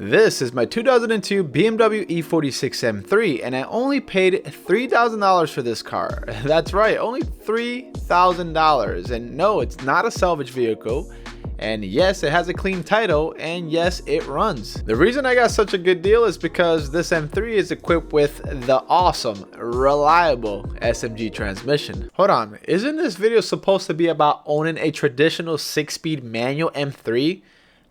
This is my 2002 BMW E46 M3 and I only paid $3,000 for this car. That's right, only $3,000. And no, it's not a salvage vehicle. And yes, it has a clean title, and yes, it runs. The reason I got such a good deal is because this M3 is equipped with the awesome, reliable SMG transmission. Hold on, isn't this video supposed to be about owning a traditional 6-speed manual M3?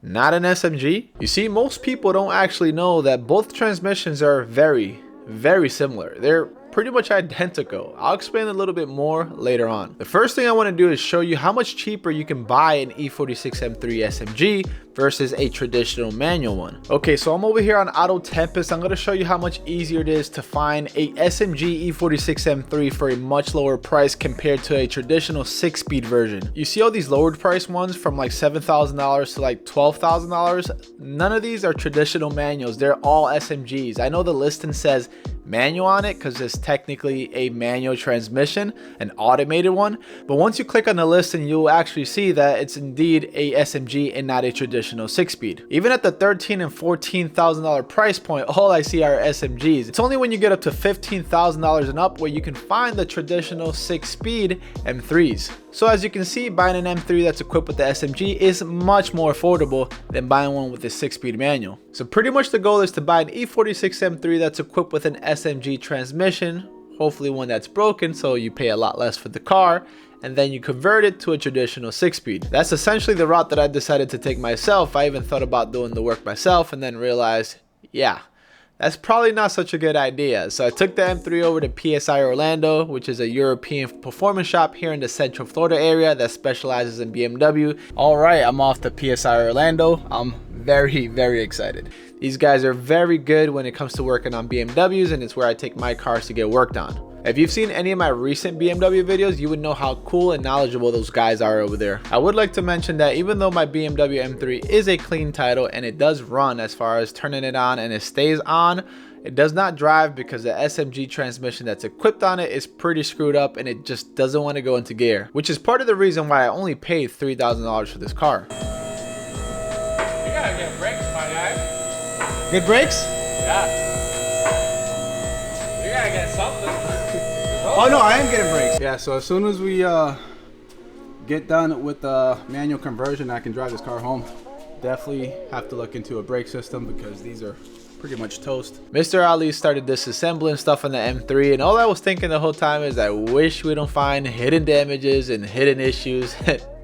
Not an SMG? You see, most people don't actually know that both transmissions are very similar. They're pretty much identical. I'll explain a little bit more later on. The first thing I want to do is show you how much cheaper you can buy an E46 M3 SMG versus a traditional manual one. Okay, so I'm over here on Auto Tempest. I'm going to show you how much easier it is to find a SMG E46 M3 for a much lower price compared to a traditional 6-speed version. You see all these lowered price ones from like $7,000 to like $12,000? None of these are traditional manuals. They're all SMGs. I know the listing says manual on it because it's technically a manual transmission, an automated one, but once you click on the listing, you'll actually see that it's indeed a SMG and not a traditional 6-speed. Even at the $13,000 and $14,000 price point, all I see are SMGs. It's only when you get up to $15,000 and up where you can find the traditional 6-speed M3s. So as you can see, buying an M3 that's equipped with the SMG is much more affordable than buying one with a 6-speed manual. So pretty much the goal is to buy an E46 M3 that's equipped with an SMG transmission, hopefully one that's broken so you pay a lot less for the car, and then you convert it to a traditional 6-speed. That's essentially the route that I decided to take myself. I even thought about doing the work myself and then realized, yeah, that's probably not such a good idea. So I took the M3 over to PSI Orlando, which is a European performance shop here in the Central Florida area that specializes in BMW. All right, I'm off to PSI Orlando. I'm very excited. These guys are very good when it comes to working on BMWs, and it's where I take my cars to get worked on. If you've seen any of my recent BMW videos, you would know how cool and knowledgeable those guys are over there. I would like to mention that even though my BMW M3 is a clean title and it does run as far as turning it on and it stays on, it does not drive because the SMG transmission that's equipped on it is pretty screwed up and it just doesn't want to go into gear, which is part of the reason why I only paid $3,000 for this car. You gotta get brakes, my guy. Good brakes? Yeah. You gotta get something. Oh no, I am getting brakes. Yeah, so as soon as we get done with the manual conversion, I can drive this car home. Definitely have to look into a brake system because these are pretty much toast. Mr. Ali started disassembling stuff on the M3, and all I was thinking the whole time is I wish we don't find hidden damages and hidden issues.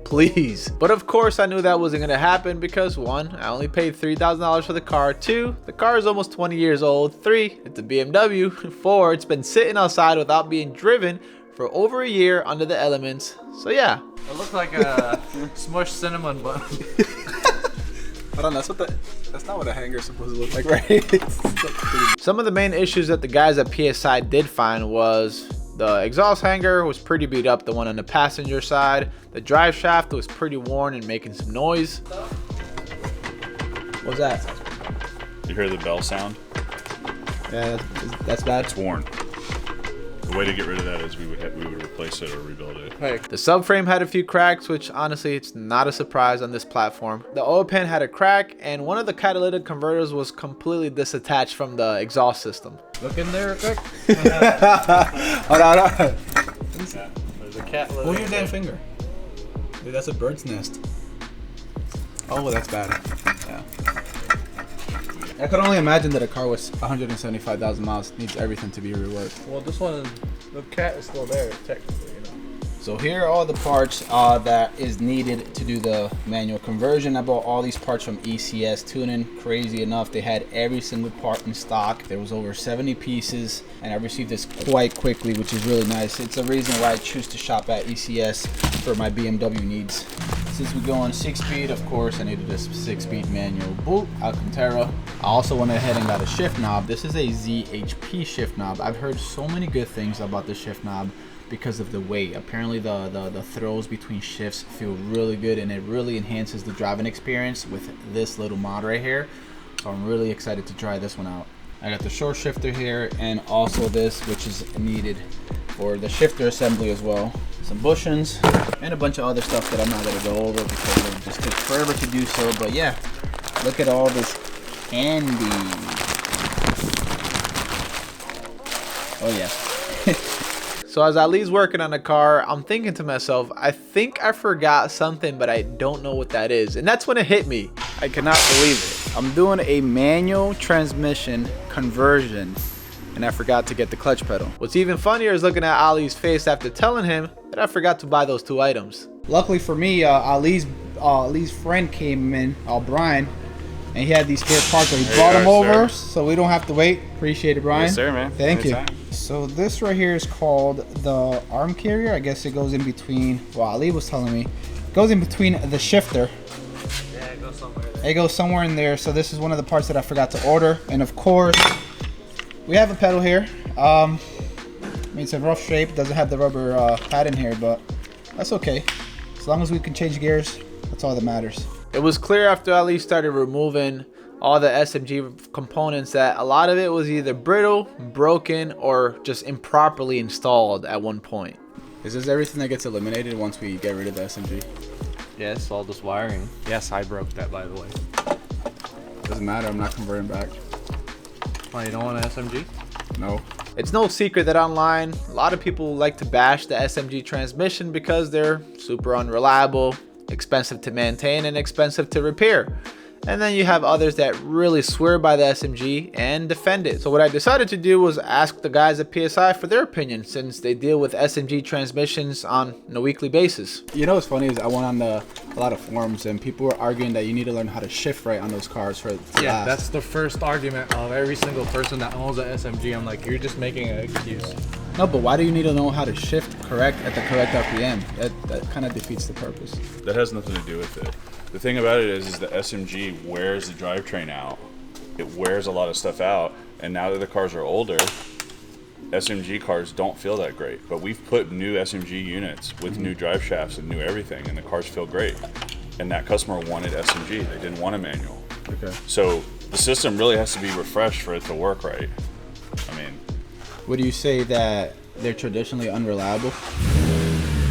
Please. But of course I knew that wasn't going to happen because 1, I only paid $3,000 for the car. 2, the car is almost 20 years old. 3, it's a BMW. 4, it's been sitting outside without being driven for over a year under the elements. So yeah. It looks like a smushed cinnamon bun. Hold on, that's not what a hanger's supposed to look like, right? Some of the main issues that the guys at PSI did find was the exhaust hanger was pretty beat up, the one on the passenger side. The drive shaft was pretty worn and making some noise. What's that? You hear the bell sound? Yeah, that's bad. It's worn. The way to get rid of that is we would replace it or rebuild it. Hey. The subframe had a few cracks, which honestly it's not a surprise on this platform. The oil pan had a crack, and one of the catalytic converters was completely disattached from the exhaust system. Look in there quick. Hold on. Yeah, there's a cat living. Pull your damn finger. Dude, that's a bird's nest. Oh, that's bad. Yeah. I could only imagine that a car with 175,000 miles needs everything to be reworked. Well, this one, the cat is still there, technically, you know. So here are all the parts that is needed to do the manual conversion. I bought all these parts from ECS Tuning. Crazy enough, they had every single part in stock. There was over 70 pieces, and I received this quite quickly, which is really nice. It's a reason why I choose to shop at ECS for my BMW needs. Since we go on 6-speed, of course, I needed this 6-speed manual boot, Alcantara. I also went ahead and got a shift knob. This is a ZHP shift knob. I've heard so many good things about the shift knob because of the weight. Apparently the throws between shifts feel really good and it really enhances the driving experience with this little mod right here. So I'm really excited to try this one out. I got the short shifter here and also this, which is needed for the shifter assembly as well. Some bushings and a bunch of other stuff that I'm not going to go over because it just takes forever to do so. But yeah, look at all this handy. Oh yeah. So as Ali's working on the car, I'm thinking to myself, I think I forgot something, but I don't know what that is. And that's when it hit me. I cannot believe it. I'm doing a manual transmission conversion and I forgot to get the clutch pedal. What's even funnier is looking at Ali's face after telling him that I forgot to buy those 2 items. Luckily for me, Ali's friend came in, Brian, and he had these spare parts, so he brought them over, so we don't have to wait. Appreciate it, Brian. Yes, sir, man. Thank you. Anytime. So this right here is called the arm carrier. I guess it goes in between, well, Ali was telling me, it goes in between the shifter. Yeah, it goes somewhere there. It goes somewhere in there, so this is one of the parts that I forgot to order. And of course, we have a pedal here. I mean, it's a rough shape, doesn't have the rubber pad in here, but that's okay. As long as we can change gears, that's all that matters. It was clear after Ali started removing all the SMG components that a lot of it was either brittle, broken, or just improperly installed at one point. Is this everything that gets eliminated once we get rid of the SMG? Yes, all this wiring. Yes, I broke that, by the way. Doesn't matter, I'm not converting back. Oh, you don't want an SMG? No. It's no secret that online, a lot of people like to bash the SMG transmission because they're super unreliable, expensive to maintain, and expensive to repair. And then you have others that really swear by the SMG and defend it. So what I decided to do was ask the guys at PSI for their opinion, since they deal with SMG transmissions on a weekly basis. You know what's funny is I went on a lot of forums and people were arguing that you need to learn how to shift right on those cars for it to Yeah, last. that's the first argument of every single person that owns an SMG. I'm like, you're just making an excuse. No, but why do you need to know how to shift correct at the correct RPM? That kind of defeats the purpose. That has nothing to do with it. The thing about it is the SMG wears the drivetrain out. It wears a lot of stuff out, and now that the cars are older, SMG cars don't feel that great. But we've put new SMG units with new drive shafts and new everything, and the cars feel great. And that customer wanted SMG. They didn't want a manual. Okay. So the system really has to be refreshed for it to work right. I mean, Would you say that they're traditionally unreliable?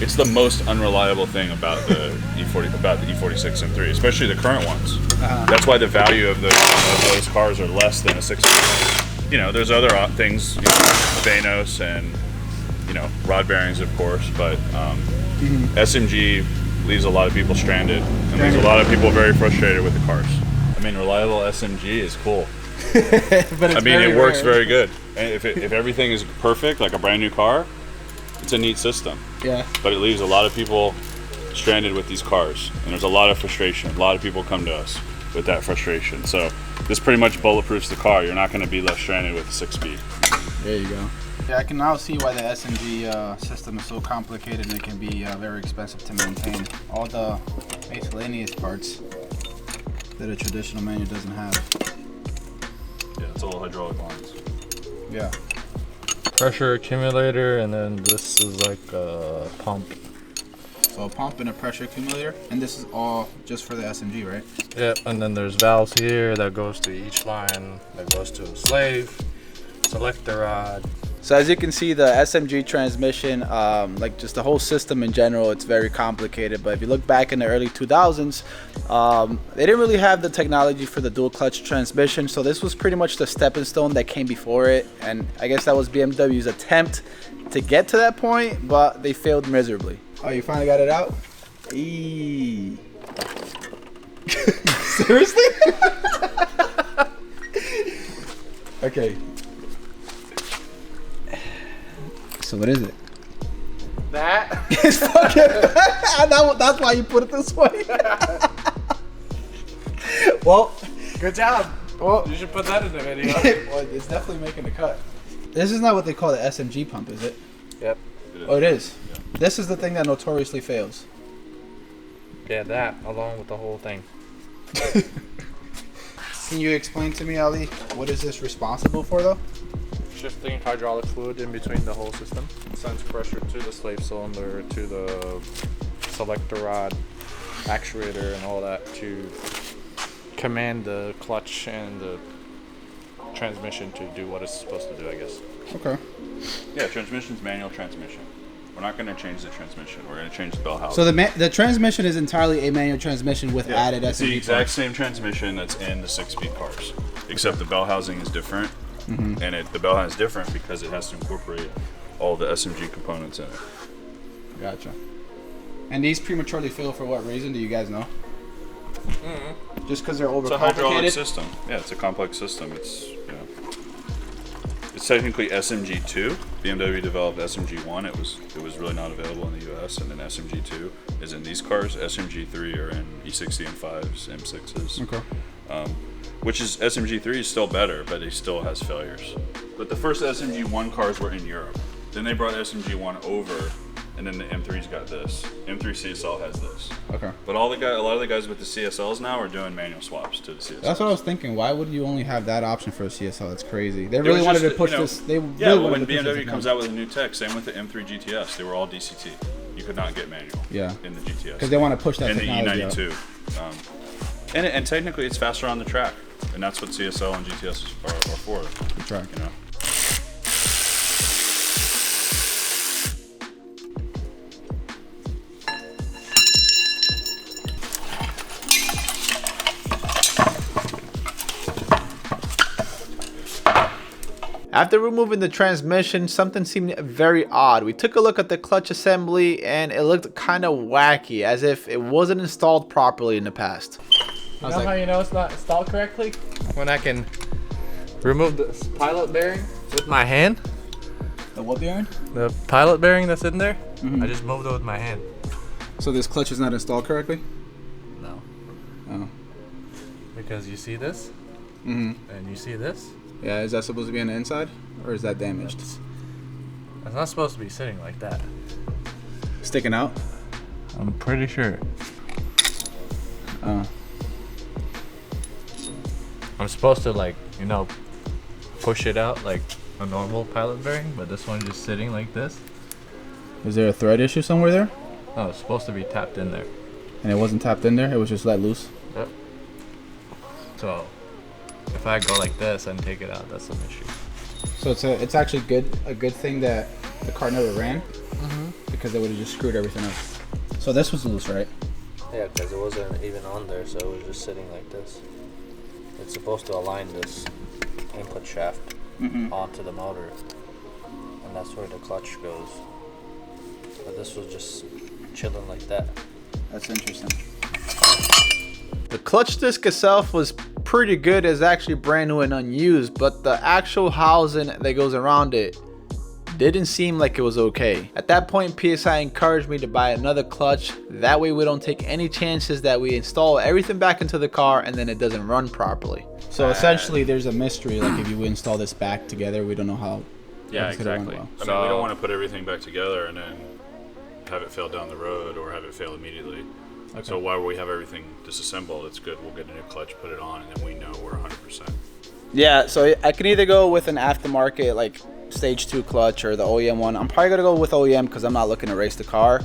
it's the most unreliable thing about the E46 M3, especially the current ones. That's why the value of those cars are less than a 6-speed. You know, there's other things, you know, Vanos and, you know, rod bearings, of course, but SMG leaves a lot of people stranded and leaves a lot of people very frustrated with the cars. I mean, reliable SMG is cool. But I mean, it works very good. And if everything is perfect, like a brand new car, it's a neat system. Yeah. But it leaves a lot of people stranded with these cars, and there's a lot of frustration. A lot of people come to us with that frustration. So this pretty much bulletproofs the car. You're not going to be left stranded with a 6-speed. There you go. Yeah, I can now see why the SMG system is so complicated and it can be very expensive to maintain. All the miscellaneous parts that a traditional manual doesn't have. Yeah, it's all hydraulic lines. Yeah. Pressure accumulator, and then this is like a pump. So a pump and a pressure accumulator, and this is all just for the SMG, right? Yep, and then there's valves here that goes to each line, that goes to a slave, selector rod. So as you can see, the SMG transmission, like just the whole system in general, it's very complicated. But if you look back in the early 2000s, they didn't really have the technology for the dual clutch transmission. So this was pretty much the stepping stone that came before it. And I guess that was BMW's attempt to get to that point, but they failed miserably. Oh, you finally got it out? Eee. Seriously? Okay. So what is it? That? It's fucking. That's why you put it this way. Well, Good job. well, You should put that in the video. well, it's definitely making the cut. This is not what they call the SMG pump, is it? Yep. Oh, it is. This is the thing that notoriously fails. Yeah, that, along with the whole thing. Can you explain to me, Ali, what is this responsible for, though? Shifting hydraulic fluid in between the whole system. Sends pressure to the slave cylinder, to the selector rod, actuator, and all that to command the clutch and the transmission to do what it's supposed to do, I guess. Okay. Yeah, transmission's manual transmission. We're not going to change the transmission. We're going to change the bell housing. So the transmission is entirely a manual transmission with added SMG. It's the exact same transmission that's in the 6-speed cars, except the bell housing is different, and the bell housing is different because it has to incorporate all the SMG components in it. Gotcha. And these prematurely fail for what reason? Do you guys know? Just because they're overcomplicated? It's a hydraulic system. Yeah, it's a complex system. It's technically SMG2. BMW developed SMG1. It was really not available in the US, and then SMG2 is in these cars. SMG3 are in E60 M5s, M6s. Okay. Which is SMG3 is still better, but it still has failures. But the first SMG1 cars were in Europe. Then they brought SMG1 over, and then the M3's got this. M3 CSL has this. Okay. But a lot of the guys with the CSLs now are doing manual swaps to the CSLs. That's what I was thinking. Why would you only have that option for a CSL? That's crazy. They really wanted to push this. They really when BMW comes out with a new tech, same with the M3 GTS, they were all DCT. You could not get manual. Yeah. In the GTS. Because they want to push that and technology. And the E92. And technically, it's faster on the track, and that's what CSL and GTS are for. The track. You know. After removing the transmission, something seemed very odd. We took a look at the clutch assembly and it looked kind of wacky, as if it wasn't installed properly in the past. You know how you know it's not installed correctly? When I can remove the pilot bearing with my hand. The what bearing? The pilot bearing that's in there, I just moved it with my hand. So this clutch is not installed correctly? No. Oh. Because you see this, Mm-hmm. and you see this. Yeah, is that supposed to be on the inside? Or is that damaged? It's not supposed to be sitting like that. Sticking out? I'm pretty sure. Oh. I'm supposed to, like, you know, push it out like a normal pilot bearing, but this one's just sitting like this. Is there a thread issue somewhere there? No, it's supposed to be tapped in there. And it wasn't tapped in there? It was just let loose? Yep. So, if I go like this and take it out, that's an issue. So it's actually a good thing that the car never ran, because it would have just screwed everything up. So this was loose, right? Yeah, because it wasn't even on there, so it was just sitting like this. It's supposed to align this input shaft onto the motor, and that's where the clutch goes. But this was just chilling like that. That's interesting. The clutch disc itself was pretty good. It's actually brand new and unused, but the actual housing that goes around it didn't seem like it was okay. At that point, PSI encouraged me to buy another clutch. That way we don't take any chances that we install everything back into the car and then it doesn't run properly. So essentially there's a mystery, like if you install this back together, we don't know how. Yeah, it's gonna run exactly. well. I mean, we don't want to put everything back together and then have it fail down the road or have it fail immediately. Okay. So while we have everything disassembled, it's good. We'll get a new clutch, put it on, and then we know we're 100%. Yeah, so I can either go with an aftermarket, like stage 2 clutch, or the OEM one. I'm probably gonna go with OEM because I'm not looking to race the car.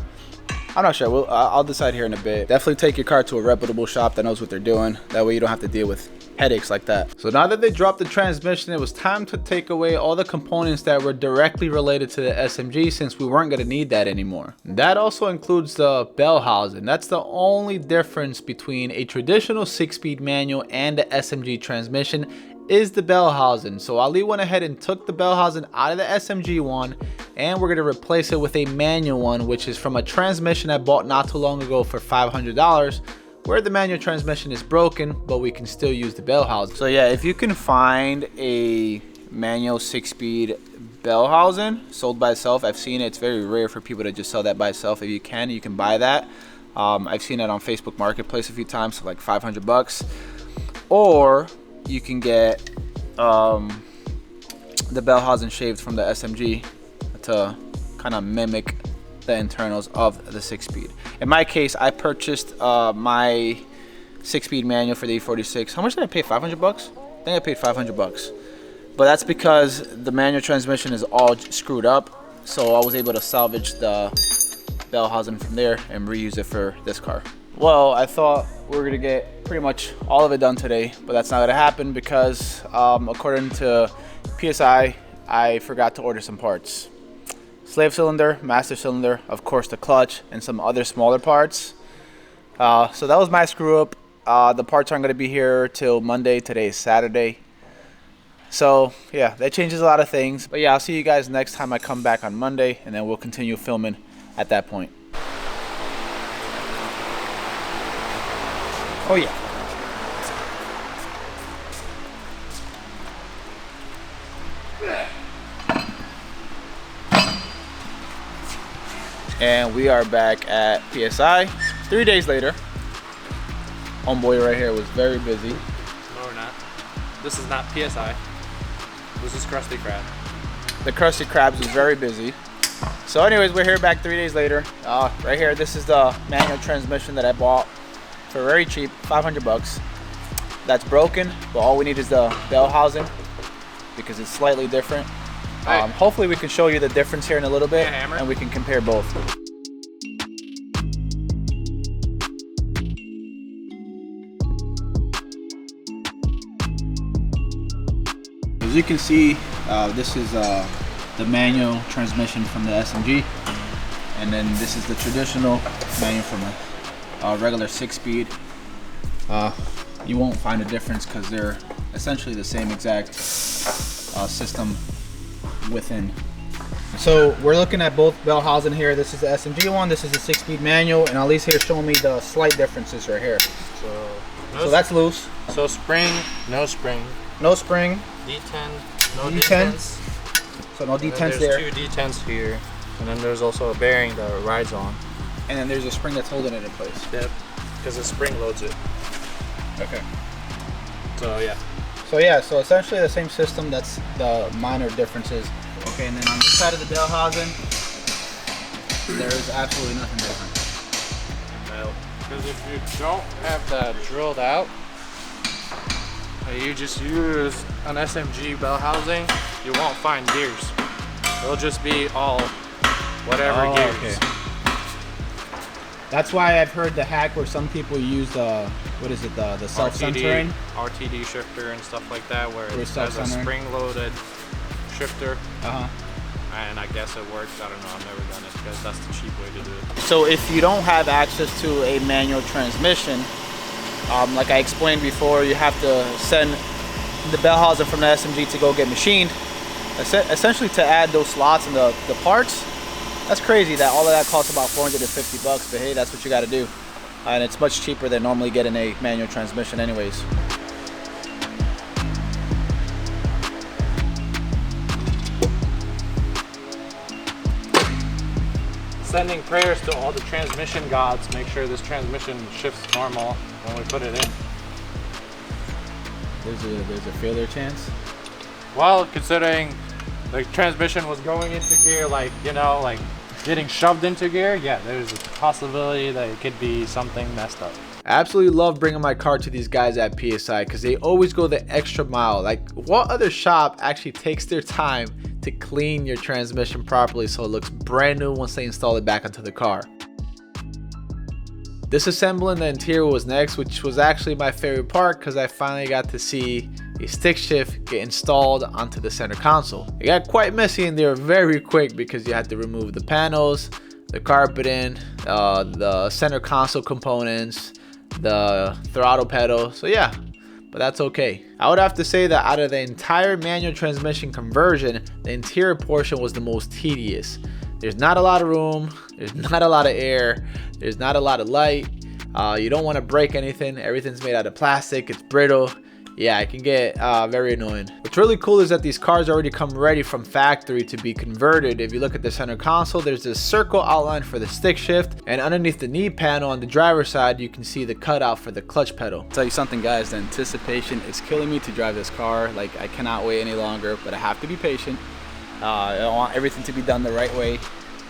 I'm not sure. I'll decide here in a bit. Definitely take your car to a reputable shop that knows what they're doing. That way you don't have to deal with headaches like that. So now that they dropped the transmission, it was time to take away all the components that were directly related to the SMG, since we weren't going to need that anymore. That also includes the bell housing. That's the only difference between a traditional 6-speed manual and the SMG transmission, is the bell housing. So Ali went ahead and took the bell housing out of the SMG one, and we're going to replace it with a manual one, which is from a transmission I bought not too long ago for $500, where the manual transmission is broken, but we can still use the bell housing. So yeah, if you can find a manual 6-speed bell housing sold by itself, I've seen it. It's very rare for people to just sell that by itself. If you can buy that. I've seen it on Facebook Marketplace a few times for like $500. Or you can get the bell housing shaved from the SMG to kind of mimic the internals of the 6-speed. In my case, I purchased my 6-speed manual for the E46. How much did I pay? $500? I think I paid $500. But that's because the manual transmission is all screwed up, so I was able to salvage the bell housing from there and reuse it for this car. Well, I thought we were gonna get pretty much all of it done today, but that's not gonna happen because according to PSI, I forgot to order some parts. slave cylinder, master cylinder, of course the clutch, and some other smaller parts. So that was my screw up. The parts aren't going to be here till Monday. Today is Saturday. So yeah, that changes a lot of things. But yeah, I'll see you guys next time I come back on Monday, and then we'll continue filming at that point. Oh yeah. And we are back at PSI 3 days later. Homeboy right here was very busy. No, we're not. This is not PSI. This is Krusty Krab. The Krusty Krabs was very busy. So anyways, we're here back 3 days later. Right here, this is the manual transmission that I bought for very cheap, 500 bucks. That's broken, but all we need is the bell housing because it's slightly different. Hopefully we can show you the difference here in a little bit, and we can compare both. As you can see, this is the manual transmission from the SMG, and then this is the traditional manual from a regular 6-speed. You won't find a difference because they're essentially the same exact system within. So we're looking at both bell housing here. This is the SMG one, this is the 6-speed manual, and Ali's here showing me the slight differences right here. So that's loose. So spring, no spring. No spring. D10, no D10. D10s. So no D10s there. There's 2 D10s here, and then there's also a bearing that rides on. And then there's a spring that's holding it in place. Yep, because the spring loads it. Okay. So yeah. So yeah, so essentially the same system, that's the minor differences. Okay, and then on this side of the bell housing, there is absolutely nothing different. Because if you don't have that drilled out, you just use an SMG bell housing, you won't find gears. It'll just be all whatever gears. Okay. That's why I've heard the hack where some people use the, what is it, the self-centering? RTD shifter and stuff like that, where it has a self-centering. spring-loaded shifter. And I guess it works. I don't know. I've never done it because that's the cheap way to do it. So if you don't have access to a manual transmission, like I explained before, you have to send the bell housing from the SMG to go get machined. Essentially to add those slots and the parts. That's crazy that all of that costs about 450 bucks, but hey, that's what you got to do. And it's much cheaper than normally getting a manual transmission anyways. Sending prayers to all the transmission gods. Make sure this transmission shifts normal when we put it in. There's a failure chance? Well, considering the transmission was going into gear, like, you know, like getting shoved into gear, yeah, there's a possibility that it could be something messed up. I absolutely love bringing my car to these guys at PSI because they always go the extra mile. Like, what other shop actually takes their time to clean your transmission properly so it looks brand new once they install it back onto the car? Disassembling the interior was next, which was actually my favorite part because I finally got to see a stick shift get installed onto the center console. It got quite messy in there very quick because you had to remove the panels, the carpeting, the center console components, the throttle pedal. So yeah, but that's okay. I would have to say that out of the entire manual transmission conversion, the interior portion was the most tedious. There's not a lot of room, there's not a lot of air, there's not a lot of light. You don't want to break anything. Everything's made out of plastic, it's brittle. Yeah, it can get very annoying. What's really cool is that these cars already come ready from factory to be converted. If you look at the center console, there's this circle outline for the stick shift, and underneath the knee panel on the driver's side, you can see the cutout for the clutch pedal. I'll tell you something, guys, the anticipation is killing me to drive this car. Like, I cannot wait any longer, but I have to be patient. I want everything to be done the right way.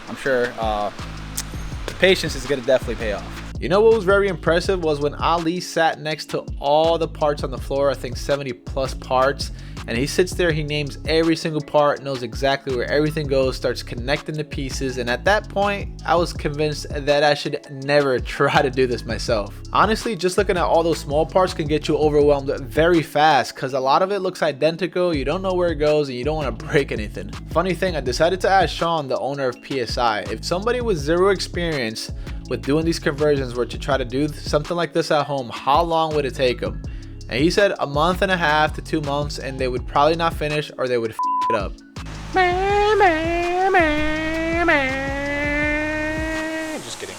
I'm sure the patience is gonna definitely pay off. You know what was very impressive was when Ali sat next to all the parts on the floor, I think 70 plus parts, and he sits there, he names every single part, knows exactly where everything goes, starts connecting the pieces, and at that point, I was convinced that I should never try to do this myself. Honestly, just looking at all those small parts can get you overwhelmed very fast because a lot of it looks identical, you don't know where it goes, and you don't want to break anything. Funny thing, I decided to ask Sean, the owner of PSI, if somebody with zero experience with doing these conversions were to try to do something like this at home, how long would it take them? And he said a month and a half to 2 months, and they would probably not finish or they would f it up. Just kidding.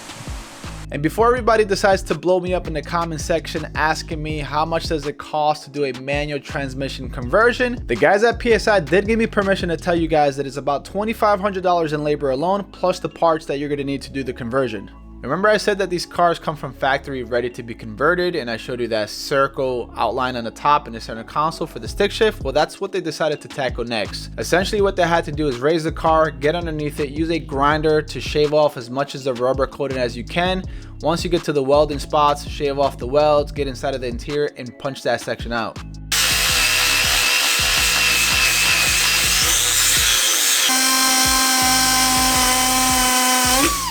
And before everybody decides to blow me up in the comment section asking me how much does it cost to do a manual transmission conversion, the guys at PSI did give me permission to tell you guys that it's about $2,500 in labor alone, plus the parts that you're going to need to do the conversion. Remember I said that these cars come from factory ready to be converted, and I showed you that circle outline on the top in the center console for the stick shift? Well, that's what they decided to tackle next. Essentially what they had to do is raise the car, get underneath it, use a grinder to shave off as much of the rubber coating as you can. Once you get to the welding spots, shave off the welds, get inside of the interior and punch that section out.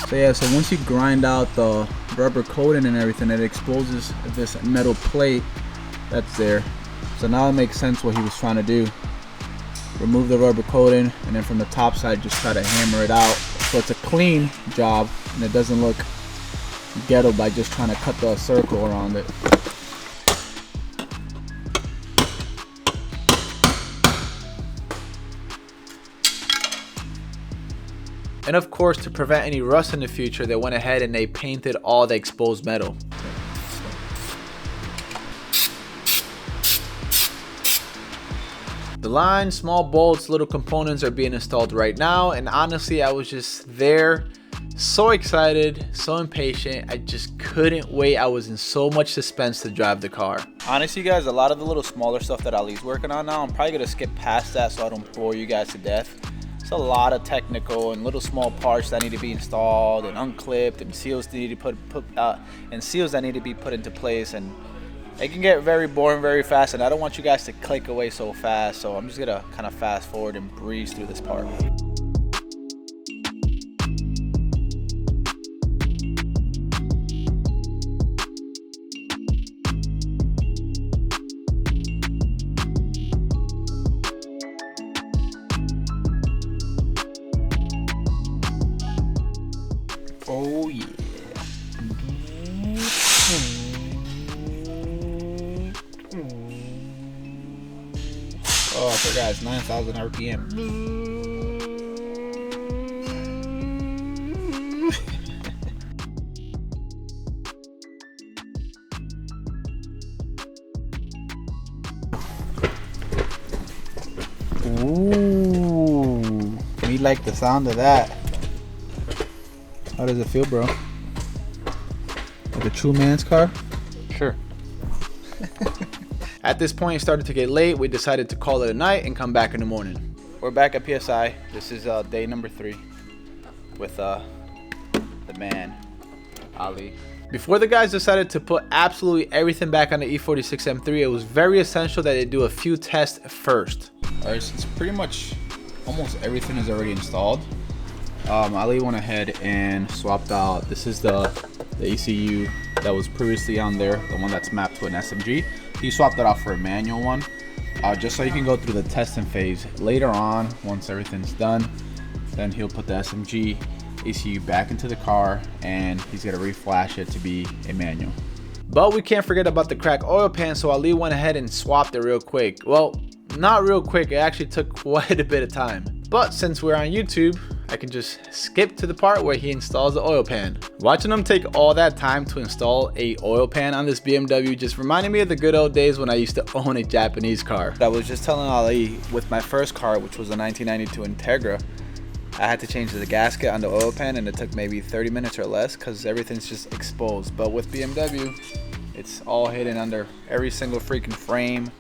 So yeah, so once you grind out the rubber coating and everything, it exposes this metal plate that's there. So now it makes sense what he was trying to do. Remove the rubber coating, and then from the top side just try to hammer it out. So it's a clean job and it doesn't look ghetto by just trying to cut the circle around it. And of course, to prevent any rust in the future, they went ahead and they painted all the exposed metal. The line, small bolts, little components are being installed right now, and honestly, I was just there, so excited, so impatient. I just couldn't wait. I was in so much suspense to drive the car. Honestly guys, a lot of the little smaller stuff that Ali's working on now, I'm probably gonna skip past that so I don't bore you guys to death. It's a lot of technical and little small parts that need to be installed and unclipped, and seals that need to be put into place, and it can get very boring very fast, and I don't want you guys to click away so fast, so I'm just gonna kind of fast forward and breeze through this part. Oh yeah. Oh, I forgot it's 9,000 RPM. Ooh, we like the sound of that. How does it feel, bro? Like a true man's car? Sure. At this point, it started to get late. We decided to call it a night and come back in the morning. We're back at PSI. This is day number 3 with the man, Ali. Before the guys decided to put absolutely everything back on the E46 M3, it was very essential that they do a few tests first. Alright, since pretty much almost everything is already installed, Ali went ahead and swapped out. This is the ECU that was previously on there, the one that's mapped to an SMG. He swapped it out for a manual one, just so you can go through the testing phase. Later on, once everything's done, then he'll put the SMG ECU back into the car, and he's gonna reflash it to be a manual. But we can't forget about the cracked oil pan, so Ali went ahead and swapped it real quick. Well, not real quick, it actually took quite a bit of time. But since we're on YouTube, I can just skip to the part where he installs the oil pan. Watching him take all that time to install a oil pan on this BMW just reminded me of the good old days when I used to own a Japanese car. I was just telling Ali, with my first car, which was a 1992 Integra, I had to change the gasket on the oil pan, and it took maybe 30 minutes or less because everything's just exposed. But with BMW, it's all hidden under every single freaking frame,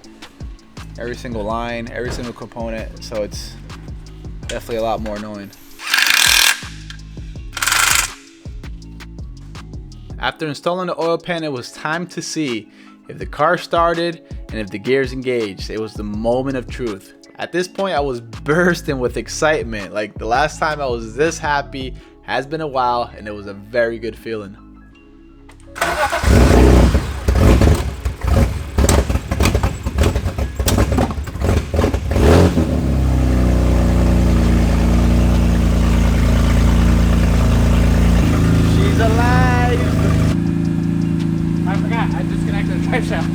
every single line, every single component, so it's definitely a lot more annoying. After installing the oil pan, it was time to see if the car started and if the gears engaged. It was the moment of truth. At this point, I was bursting with excitement. Like, the last time I was this happy has been a while, and it was a very good feeling. She's alive! I forgot, I disconnected the drive shaft.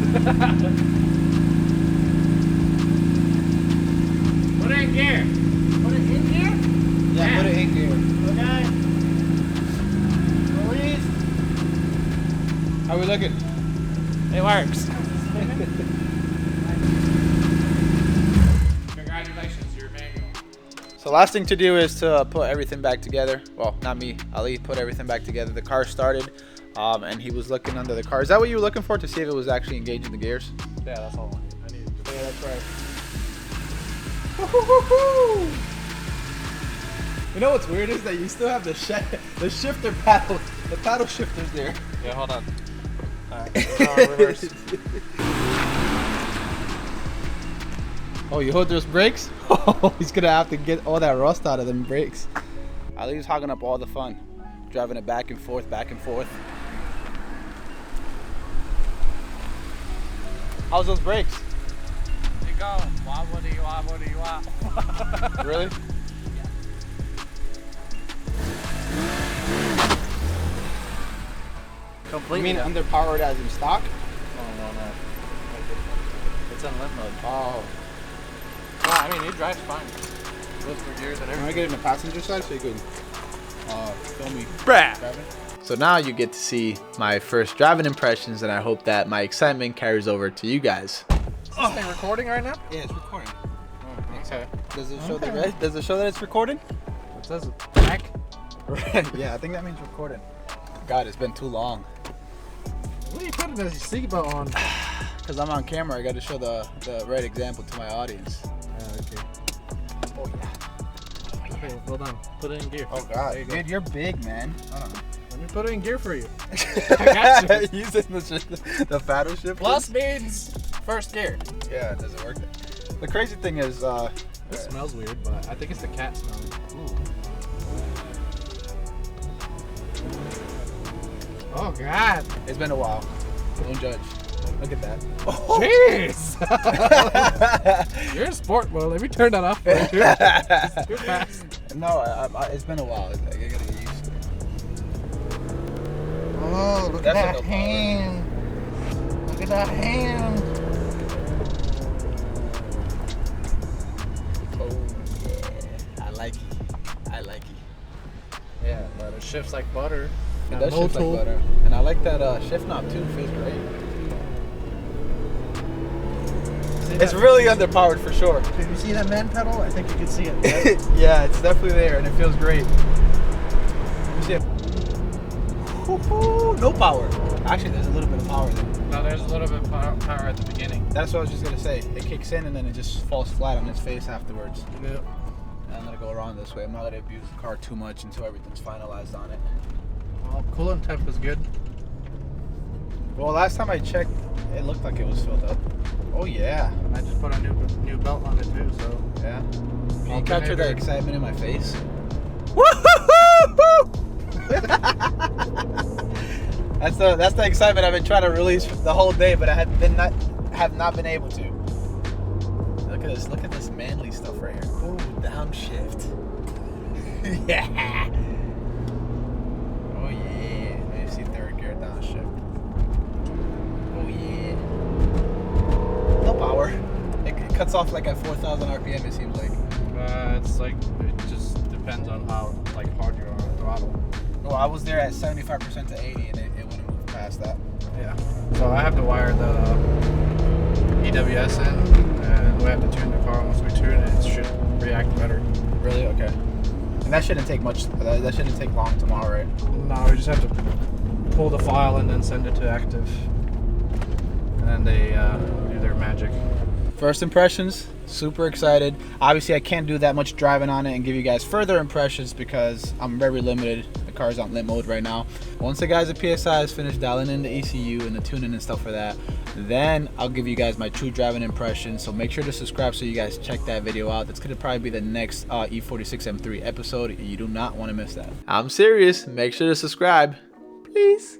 Put it in gear. Put it in gear? Yeah, put it in gear. Okay. Release. How we looking? It works. Congratulations, you're manual. So last thing to do is to put everything back together. Well, not me, Ali put everything back together. The car started, and he was looking under the car. Is that what you were looking for, to see if it was actually engaging the gears? Yeah, that's all I need. Yeah, that's right. You know what's weird is that you still have the shifter paddle. The paddle shifter's there. Yeah, hold on. Alright, reverse. Oh, you hold those brakes? Oh, he's gonna have to get all that rust out of them brakes. Ali's hogging up all the fun, driving it back and forth, back and forth. How's those brakes? There you go. Wobbly. Really? Completely. You mean underpowered as in stock? No. It's on limp mode. Oh. No, I mean, it drives fine. Goes for gears and Can I everything. get in the passenger side so you can film me driving? So now you get to see my first driving impressions, and I hope that my excitement carries over to you guys. Is this thing recording right now? Yeah, it's recording. Okay. Does it show the red? Does it show that it's recording? It says back. Yeah, I think that means recording. God, it's been too long. What are you putting this seatbelt on? Because I'm on camera, I got to show the right example to my audience. Okay. Oh yeah. Okay, hold on. Put it in gear. Oh God, There you go. dude, you're big, man. I don't know. Let me put it in gear for you. I got you. Using the paddle shift. Plus means first gear. Yeah, it doesn't work. The crazy thing is, It smells weird, but I think it's the cat smell. ooh. Oh God. It's been a while. Don't judge. Look at that. Jeez. You're in sport mode. Let me turn that off for you. It's too fast. No, it's been a while. I gotta get used to it. Oh, look That's at a that no hand. Look at that hand. Oh yeah, I like it. I like it. Yeah, but it shifts like butter. It Got does no shift like tool. butter. And I like that shift knob too. Feels great. See It's that? really underpowered for sure. Did you see that man pedal? I think you can see it. Right? Yeah, it's definitely there, and it feels great. You see it? Woo-hoo, no power. Actually, there's a little bit of power there. No, there's a little bit of power at the beginning. That's what I was just gonna say. It kicks in and then it just falls flat on its face afterwards. Yep. And I'm gonna go around this way. I'm not gonna abuse the car too much until everything's finalized on it. Well, coolant temp is good. Well, last time I checked, it looked like it was filled up. Oh yeah, And I just put a new belt on it too, so. yeah. Can you Alternator. capture the excitement in my face? That's the excitement I've been trying to release the whole day, but I have not been able to. Look at this manly stuff right here. Oh, downshift. Yeah. Oh yeah. Let me see third gear downshift. Oh yeah. No power. It cuts off like at 4,000 RPM. It seems like. It's like, it just depends on how hard you're on the throttle. Well, I was there at 75% to 80, and it wouldn't move past that. Yeah. So I have to wire the EWS in, and we have to tune the car. Once we tune it, it should react better. Really? Okay. And that shouldn't take much. That shouldn't take long tomorrow, right? No, we just have to pull the file and then send it to active, and then they do their magic. First impressions, super excited. Obviously, I can't do that much driving on it and give you guys further impressions because I'm very limited. The car's on limp mode right now. Once the guys at PSI has finished dialing in the ECU and the tuning and stuff for that, then I'll give you guys my true driving impression. So make sure to subscribe so you guys check that video out. That's gonna probably be the next E46 M3 episode. You do not want to miss that. I'm serious. Make sure to subscribe, please.